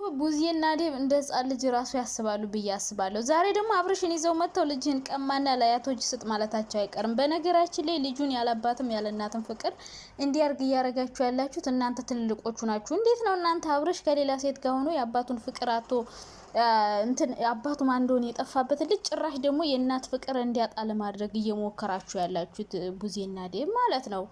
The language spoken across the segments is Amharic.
ቡዚና ዴብ እንደ ህፃን ልጅ ራሱ ያስባሉ ብዬ አስባለሁ። ዛሬ ደግሞ አብርሽን ይዘው መጥተው ልጅህን ቀማና ለአያቶች ስጥ ማለታቸው አይቀርም። በነገራችን ላይ ልጁን ያላባትም ያለ እናትም ፍቅር እንዲያርግ እያረጋችሁ ያላችሁት እናንተ ትልልቆቹ ናችሁ። እንዴት ነው እናንተ አብርሽ ከሌላ ሴት ጋር ሆኖ የአባቱን ፍቅር አቶ አባቱ ማን እንደሆነ የጠፋበት ልጅ ጭራሽ ደግሞ የእናት ፍቅር እንዲያጣ ለማድረግ እየሞከራችሁ ያላችሁት ቡዚና ዴብ ማለት ነው።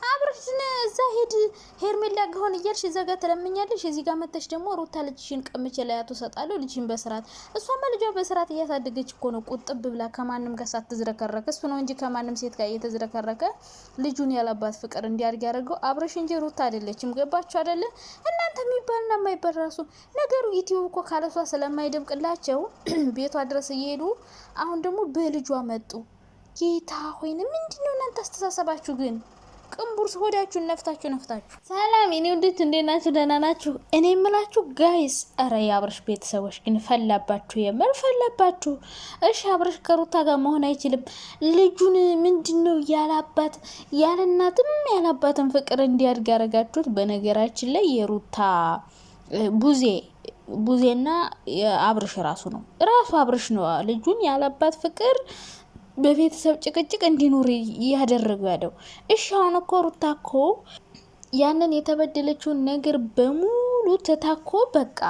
አብርሽን እዛ ሄድ ሄርሜላ ጋር እያልሽ እዛ ጋር ትለምኛለሽ። እዚህ ጋር መተሽ ደግሞ ሩታ ልጅሽን ቀምቼ ለአያቱ ሰጣለሁ ልጅሽን በስርዓት እሷማ ልጇ በስርዓት እያሳደገች እኮ ነው ቁጥብ ብላ ከማንም ጋር ሳትዝረከረከ። እሱ ነው እንጂ ከማንም ሴት ጋር እየተዝረከረከ ልጁን ያላባት ፍቅር እንዲያድግ ያደርገው አብርሽ እንጂ ሩታ አይደለችም። ገባችሁ አይደለ? እናንተ የሚባልና የማይባል ራሱ ነገሩ ዩቲዩብ እኮ ካለሷ ስለማይደምቅላቸው ቤቷ ድረስ እየሄዱ አሁን ደግሞ በልጇ መጡ። ጌታ ሆይን ምንድነው እናንተ አስተሳሰባችሁ ግን? ቅንቡርስ ሆዳችሁን ነፍታችሁ ሰላም እኔ እንዴት ናችሁ? ደህና ናችሁ? እኔ የምላችሁ ጋይስ፣ አረ የአብርሽ ቤተሰቦች ግን ፈላባችሁ፣ የምር ፈላባችሁ። እሺ አብርሽ ከሩታ ጋር መሆን አይችልም። ልጁን ምንድነው ያላባት ያለናትም ያላባትን ፍቅር እንዲያድግ ያረጋችሁት። በነገራችን ላይ የሩታ ቡዜና አብርሽ ራሱ አብርሽ ነው ልጁን ያላባት ፍቅር በቤተሰብ ጭቅጭቅ እንዲኖር ያደረገው ያለው። እሺ አሁን እኮ ሩታ እኮ ያንን የተበደለችውን ነገር በሙሉ ተታኮ በቃ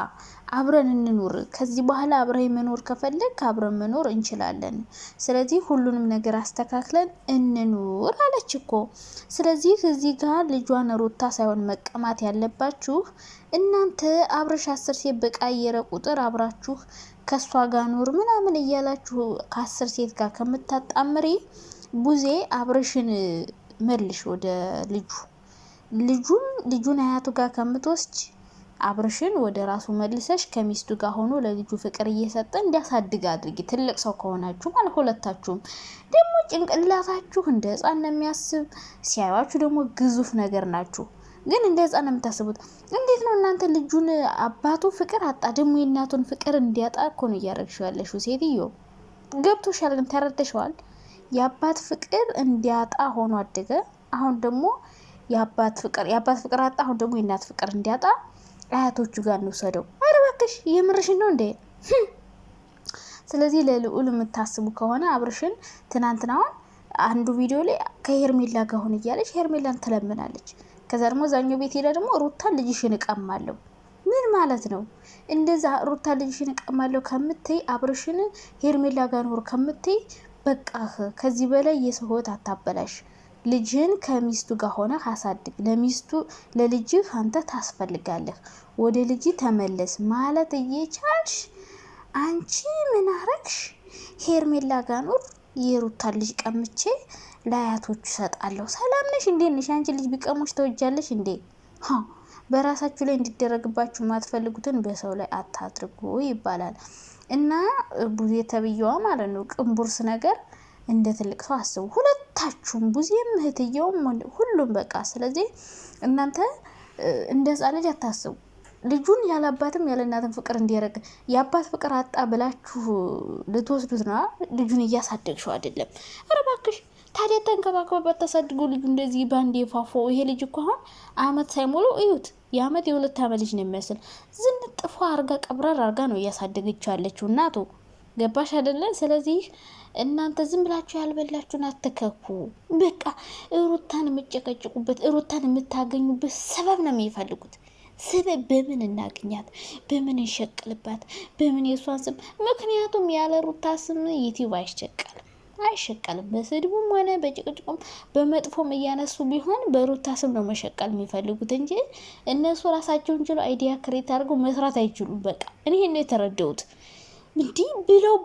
አብረን እንኑር፣ ከዚህ በኋላ አብረን መኖር ከፈለግ አብረን መኖር እንችላለን፣ ስለዚህ ሁሉንም ነገር አስተካክለን እንኑር አለች እኮ። ስለዚህ እዚህ ጋር ልጇን ሩታ ሳይሆን መቀማት ያለባችሁ እናንተ። አብረሽ 10 ሴት በቃየረ ቁጥር አብራችሁ ከሷ ጋር ኑር ምናምን እያላችሁ ከ10 ሴት ጋር ከምታጣምሪ ቡዜ አብረሽን መልሽ ወደ ልጁን አያቱ ጋር ከምትወስጅ አብረሽን ወደ ራሱ መልሰሽ ከሚስቱ ጋር ሆኖ ለልጁ ፍቅር እየሰጠ እንዲያሳድግ አድርጊ። ትልቅ ሰው ከሆናችሁ ማለት ሁለታችሁም ደግሞ ጭንቅላታችሁ እንደ ህፃን ነው የሚያስብ፣ ሲያዩአችሁ ደግሞ ግዙፍ ነገር ናችሁ። ግን እንደ ህፃን ነው የምታስቡት። እንዴት ነው እናንተ ልጁን አባቱ ፍቅር አጣ ደግሞ የእናቱን ፍቅር እንዲያጣ እኮ ነው እያረግሽው ያለሽው ሴትዮ። ገብቶሻል? ግን ተረድተሽዋል? የአባት ፍቅር እንዲያጣ ሆኖ አደገ። አሁን ደግሞ የአባት ፍቅር አጣ። አሁን ደግሞ የእናት ፍቅር እንዲያጣ አያቶቹ ጋር እንውሰደው። አረ እባክሽ የምርሽን ነው እንዴ? ስለዚህ ለልዑል የምታስቡ ከሆነ አብርሽን ትናንትናውን አንዱ ቪዲዮ ላይ ከሄርሜላ ጋር ሆነ እያለች ሄርሜላን ትለምናለች። ከዛ ደግሞ ዛኛው ቤት ሄዳ ደግሞ ሩታን ልጅሽን እቀማለሁ። ምን ማለት ነው? እንደዛ ሩታን ልጅሽን እቀማለሁ ከምትይ አብርሽን ሄርሜላ ጋር ኖር ከምትይ በቃ ከዚህ በላይ የሰው ህይወት አታበላሽ። ልጅህን ከሚስቱ ጋር ሆነ አሳድግ። ለልጅህ አንተ ታስፈልጋለህ። ወደ ልጅ ተመለስ ማለት እየቻልሽ አንቺ ምን አረግሽ? ሄርሜላ ጋር ኖር የሩታ ልጅ ቀምቼ ለአያቶቹ ሰጣለሁ። ሰላም ነሽ? እንዴት ነሽ? አንቺ ልጅ ቢቀሙሽ ተወጃለሽ እንዴ? በራሳችሁ ላይ እንዲደረግባችሁ ማትፈልጉትን በሰው ላይ አታድርጉ ይባላል። እና ቡዜ ተብየዋ ማለት ነው ቅንቡርስ ነገር እንደ ትልቅ ሰው አስቡ። ሁለታችሁም ቡዜም እህትየውም ሁሉም በቃ። ስለዚህ እናንተ እንደ ህፃን ልጅ አታስቡ። ልጁን ያላባትም ያለ እናትም ፍቅር እንዲያረግ የአባት ፍቅር አጣ ብላችሁ ልትወስዱት ነው። ልጁን እያሳደግሽው አይደለም። ኧረ እባክሽ ታዲያ ተንከባከበበት ታሳድጉ። ልጁ እንደዚህ ባንዴ ፋፎ። ይሄ ልጅ እኮ አሁን አመት ሳይሞሉ እዩት። የአመት የ2 አመት ልጅ ነው የሚመስል። ዝንጥፎ አርጋ ቀብረር አርጋ ነው እያሳደገችው ያለችው እናቱ። ገባሽ አይደለ? ስለዚህ እናንተ ዝም ብላችሁ ያልበላችሁን አትከኩ። በቃ ሩታን የምጨቀጭቁበት ሩታን የምታገኙበት ሰበብ ነው የሚፈልጉት። ሰበብ በምን እናገኛት? በምን እንሸቅልባት? በምን የሷን ስም? ምክንያቱም ያለ ሩታ ስም ዩቲዩብ አይሸቀልም። በስድቡም ሆነ በጭቅጭቁም በመጥፎም እያነሱ ቢሆን በሩታ ስም ነው መሸቀል የሚፈልጉት እንጂ እነሱ ራሳቸውን ችሎ አይዲያ ክሬት አድርገው መስራት አይችሉም። በቃ እኔ ነው የተረዳሁት። እንዲህ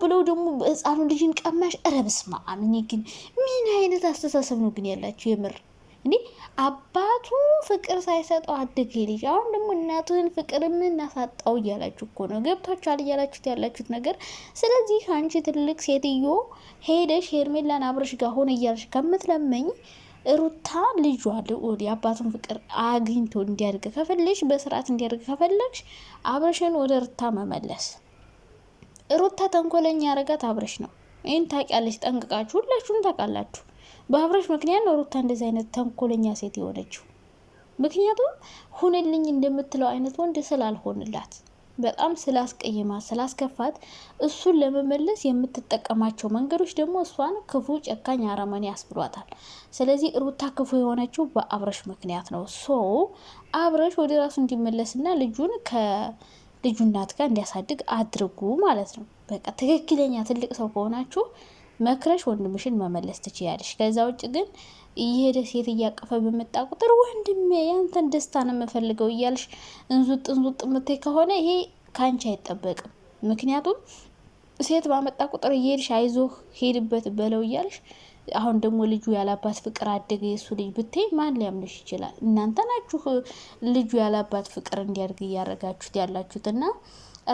ብለው ደግሞ ህፃኑ ልጅን ቀማሽ። ኧረ በስመ አብ! እኔ ግን ምን አይነት አስተሳሰብ ነው ግን ያላችሁ? የምር እንዴ አባቱ ፍቅር ሳይሰጠው አደገ ልጅ፣ አሁን ደግሞ እናቱን ፍቅር ምን እናሳጣው እያላችሁ እኮ ነው። ገብታችኋል እያላችሁት ያላችሁት ነገር። ስለዚህ አንቺ ትልቅ ሴትዮ ሄደሽ ሄርሜላን አብረሽ ጋር ሆነ እያለሽ ከምትለመኝ ሩታ ልጇ ልዑል የአባቱን ፍቅር አግኝቶ እንዲያድግ ከፈለግሽ፣ በስርዓት እንዲያድግ ከፈለግሽ አብረሽን ወደ ሩታ መመለስ። ሩታ ተንኮለኛ ያረጋት አብረሽ ነው። ይህን ታውቂያለሽ ጠንቅቃችሁ፣ ሁላችሁም ታውቃላችሁ። በአብረሽ ምክንያት ነው ሩታ እንደዚህ አይነት ተንኮለኛ ሴት የሆነችው። ምክንያቱም ሁንልኝ እንደምትለው አይነት ወንድ ስላልሆንላት በጣም ስላስቀይማት ስላስከፋት እሱን ለመመለስ የምትጠቀማቸው መንገዶች ደግሞ እሷን ክፉ፣ ጨካኝ፣ አረመኔ ያስብሏታል። ስለዚህ ሩታ ክፉ የሆነችው በአብረሽ ምክንያት ነው። አብረሽ ወደ ራሱ እንዲመለስና ልጁን ከልጁ እናት ጋር እንዲያሳድግ አድርጉ ማለት ነው። በቃ ትክክለኛ ትልቅ ሰው ከሆናችሁ መክረሽ ወንድምሽን መመለስ ትችያለሽ። ከዛ ውጭ ግን እየሄደ ሴት እያቀፈ በመጣ ቁጥር ወንድሜ ያንተን ደስታ ነው የምፈልገው እያልሽ እንዙጥ ምትይ ከሆነ ይሄ ካንቺ አይጠበቅም። ምክንያቱም ሴት ባመጣ ቁጥር እየሄድሽ አይዞህ ሄድበት በለው እያልሽ አሁን ደግሞ ልጁ ያላባት ፍቅር አደገ የሱ ልጅ ብትይ ማን ሊያምንሽ ይችላል? እናንተ ናችሁ ልጁ ያላባት ፍቅር እንዲያድግ እያረጋችሁት ያላችሁትና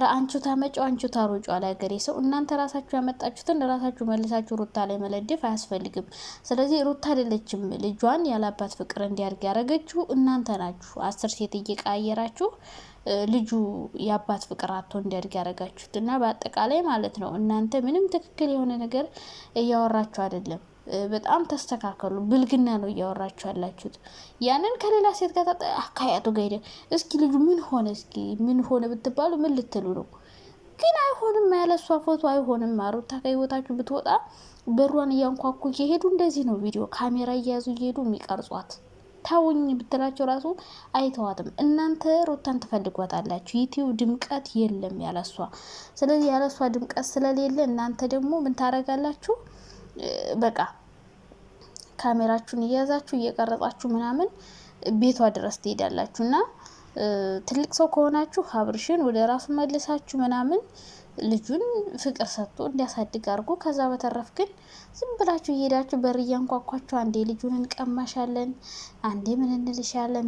አንቺ ታመጪው አንቺ ታሮጪው አለ ሀገሬ ሰው። እናንተ ራሳችሁ ያመጣችሁትን ራሳችሁ መልሳችሁ ሩታ ላይ መለደፍ አያስፈልግም። ስለዚህ ሩታ አይደለችም ልጇን ያላባት ፍቅር እንዲያድግ ያረገችው እናንተ ናችሁ። 10 ሴት እየቀያየራችሁ ልጁ የአባት ፍቅር አጥቶ እንዲያድግ ያረጋችሁት እና በአጠቃላይ ማለት ነው እናንተ ምንም ትክክል የሆነ ነገር እያወራችሁ አይደለም። በጣም ተስተካከሉ። ብልግና ነው እያወራችሁ ያላችሁት። ያንን ከሌላ ሴት ጋር አካያቱ ጋር ሄደ። እስኪ ልጁ ምን ሆነ? እስኪ ምን ሆነ ብትባሉ ምን ልትሉ ነው? ግን አይሆንም፣ ያለሷ ፎቶ አይሆንም። ሩታ ከህይወታችሁ ብትወጣ በሯን እያንኳኩ እየሄዱ እንደዚህ ነው ቪዲዮ ካሜራ እያያዙ እየሄዱ የሚቀርጿት። ታውኝ ብትላቸው ራሱ አይተዋትም። እናንተ ሩታን ትፈልጓታላችሁ። ዩቲዩብ ድምቀት የለም ያለሷ። ስለዚህ ያለሷ ድምቀት ስለሌለ እናንተ ደግሞ ምን ታረጋላችሁ? በቃ ካሜራችሁን እያያዛችሁ እየቀረጻችሁ ምናምን ቤቷ ድረስ ትሄዳላችሁ። እና ትልቅ ሰው ከሆናችሁ አብርሽን ወደ ራሱ መልሳችሁ ምናምን ልጁን ፍቅር ሰጥቶ እንዲያሳድግ አድርጎ፣ ከዛ በተረፍ ግን ዝም ብላችሁ እየሄዳችሁ በር እያንኳኳችሁ አንዴ ልጁን እንቀማሻለን፣ አንዴ ምን እንልሻለን፣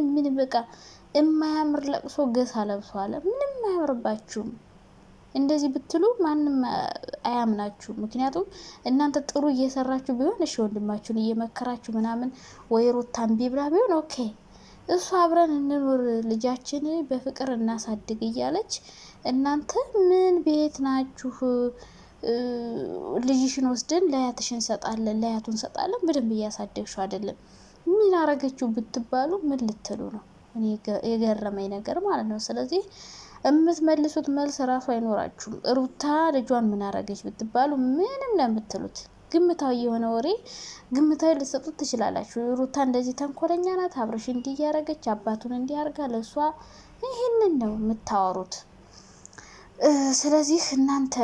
ምን በቃ የማያምር ለቅሶ ገሳ ለብሷል። ምንም አያምርባችሁም። እንደዚህ ብትሉ ማንም አያምናችሁ። ምክንያቱም እናንተ ጥሩ እየሰራችሁ ቢሆን እሺ፣ ወንድማችሁን እየመከራችሁ ምናምን ወይ ሩታን ቢብላ ቢሆን ኦኬ፣ እሱ አብረን እንኑር ልጃችን በፍቅር እናሳድግ እያለች እናንተ ምን ቤት ናችሁ? ልጅሽን ወስደን ለያትሽ እንሰጣለን፣ ለያቱ እንሰጣለን፣ በደንብ እያሳደግሽው አይደለም ምን አረገችው ብትባሉ ምን ልትሉ ነው? እኔ የገረመኝ ነገር ማለት ነው። ስለዚህ የምትመልሱት መልስ ራሱ አይኖራችሁም። ሩታ ልጇን ምን አረገች ብትባሉ ምንም ነው የምትሉት። ግምታዊ የሆነ ወሬ ግምታዊ ልትሰጡት ትችላላችሁ። ሩታ እንደዚህ ተንኮለኛ ናት፣ አብረሽ እንዲህ ያረገች፣ አባቱን እንዲያርጋ ለሷ ይሄንን ነው የምታወሩት። ስለዚህ እናንተ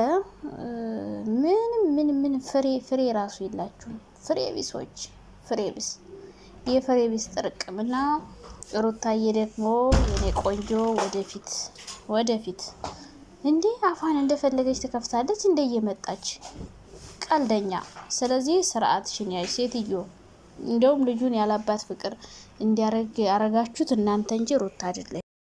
ምን ፍሬ ራሱ የላችሁም። ፍሬ ቢሶች፣ ፍሬ ቢስ፣ የፍሬ ቢስ ጥርቅምና ሩታዬ ደግሞ የኔ ቆንጆ ወደፊት እንዴ አፋን እንደፈለገች ትከፍታለች እንደ እየመጣች ቀልደኛ። ስለዚህ ስርዓትሽን ያዥ ሴትዮ። እንደውም ልጁን ያላባት ፍቅር እንዲያረግ ያረጋችሁት እናንተ እንጂ ሩታ አይደለች።